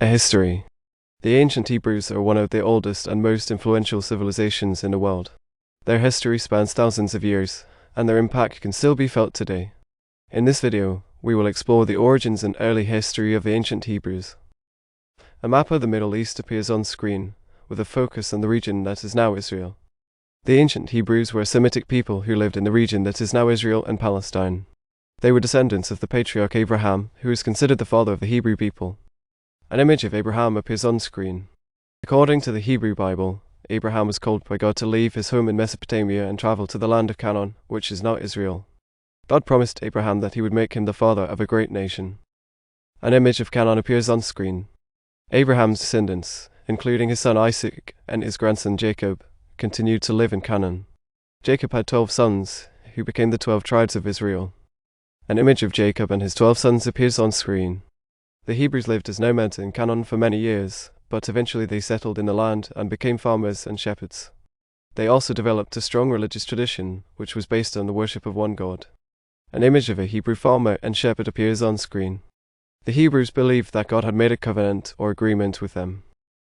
A history. The ancient Hebrews are one of the oldest and most influential civilizations in the world. Their history spans thousands of years, and their impact can still be felt today. In this video, we will explore the origins and early history of the ancient Hebrews. A map of the Middle East appears on screen, with a focus on the region that is now Israel. The ancient Hebrews were a Semitic people who lived in the region that is now Israel and Palestine. They were descendants of the patriarch Abraham, who is considered the father of the Hebrew people. An image of Abraham appears on screen. According to the Hebrew Bible, Abraham was called by God to leave his home in Mesopotamia and travel to the land of Canaan, which is now Israel. God promised Abraham that he would make him the father of a great nation. An image of Canaan appears on screen. Abraham's descendants, including his son Isaac and his grandson Jacob, continued to live in Canaan. Jacob had 12 sons, who became the 12 tribes of Israel. An image of Jacob and his 12 sons appears on screen. The Hebrews lived as nomads in Canaan for many years, but eventually they settled in the land and became farmers and shepherds. They also developed a strong religious tradition, which was based on the worship of one God. An image of a Hebrew farmer and shepherd appears on screen. The Hebrews believed that God had made a covenant or agreement with them.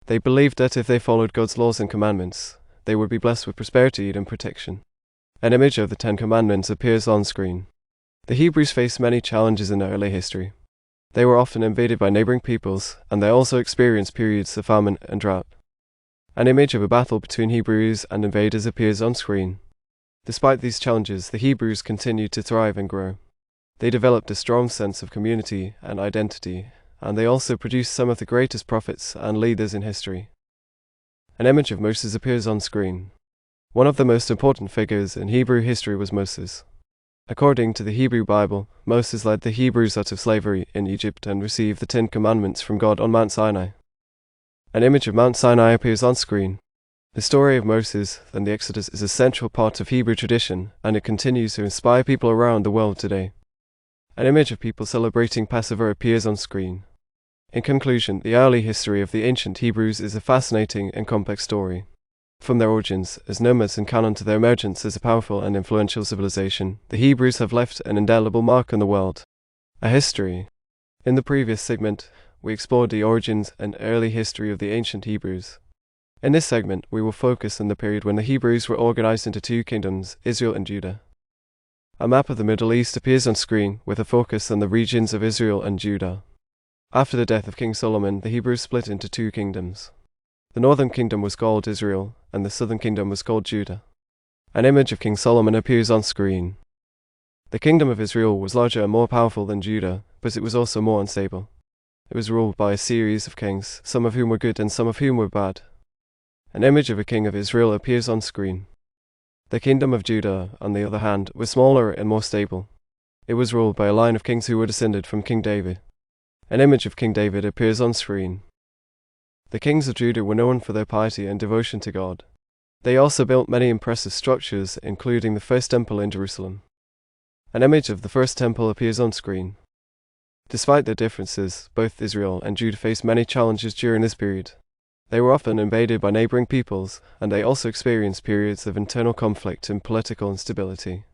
They believed that if they followed God's laws and commandments, they would be blessed with prosperity and protection. An image of the 10 Commandments appears on screen. The Hebrews faced many challenges in their early history. They were often invaded by neighboring peoples, and they also experienced periods of famine and drought. An image of a battle between Hebrews and invaders appears on screen. Despite these challenges, the Hebrews continued to thrive and grow. They developed a strong sense of community and identity, and they also produced some of the greatest prophets and leaders in history. An image of Moses appears on screen. One of the most important figures in Hebrew history was Moses. According to the Hebrew Bible, Moses led the Hebrews out of slavery in Egypt and received the 10 Commandments from God on Mount Sinai. An image of Mount Sinai appears on screen. The story of Moses and the Exodus is a central part of Hebrew tradition, and it continues to inspire people around the world today. An image of people celebrating Passover appears on screen. In conclusion, the early history of the ancient Hebrews is a fascinating and complex story. From their origins as nomads in Canaan to their emergence as a powerful and influential civilization, the Hebrews have left an indelible mark on the world. A history. In the previous segment, we explored the origins and early history of the ancient Hebrews. In this segment, we will focus on the period when the Hebrews were organized into 2 kingdoms, Israel and Judah. A map of the Middle East appears on screen, with a focus on the regions of Israel and Judah. After the death of King Solomon, the Hebrews split into 2 kingdoms. The northern kingdom was called Israel, and the southern kingdom was called Judah. An image of King Solomon appears on screen. The kingdom of Israel was larger and more powerful than Judah, but it was also more unstable. It was ruled by a series of kings, some of whom were good and some of whom were bad. An image of a king of Israel appears on screen. The kingdom of Judah, on the other hand, was smaller and more stable. It was ruled by a line of kings who were descended from King David. An image of King David appears on screen. The kings of Judah were known for their piety and devotion to God. They also built many impressive structures, including the first temple in Jerusalem. An image of the first temple appears on screen. Despite their differences, both Israel and Judah faced many challenges during this period. They were often invaded by neighboring peoples, and they also experienced periods of internal conflict and political instability.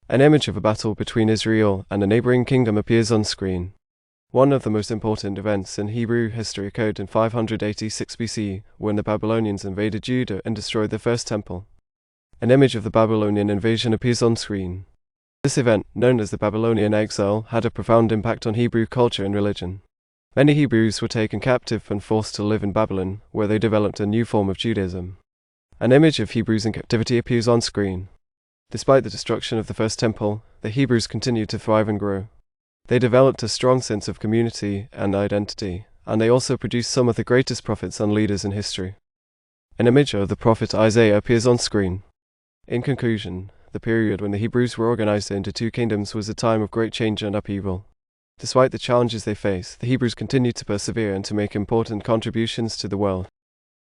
An image of a battle between Israel and a neighboring kingdom appears on screen. One of the most important events in Hebrew history occurred in 586 BC, when the Babylonians invaded Judah and destroyed the first temple. An image of the Babylonian invasion appears on screen. This event, known as the Babylonian exile, had a profound impact on Hebrew culture and religion. Many Hebrews were taken captive and forced to live in Babylon, where they developed a new form of Judaism. An image of Hebrews in captivity appears on screen. Despite the destruction of the first temple, the Hebrews continued to thrive and grow. They developed a strong sense of community and identity, and they also produced some of the greatest prophets and leaders in history. An image of the prophet Isaiah appears on screen. In conclusion, the period when the Hebrews were organized into 2 kingdoms was a time of great change and upheaval. Despite the challenges they faced, the Hebrews continued to persevere and to make important contributions to the world.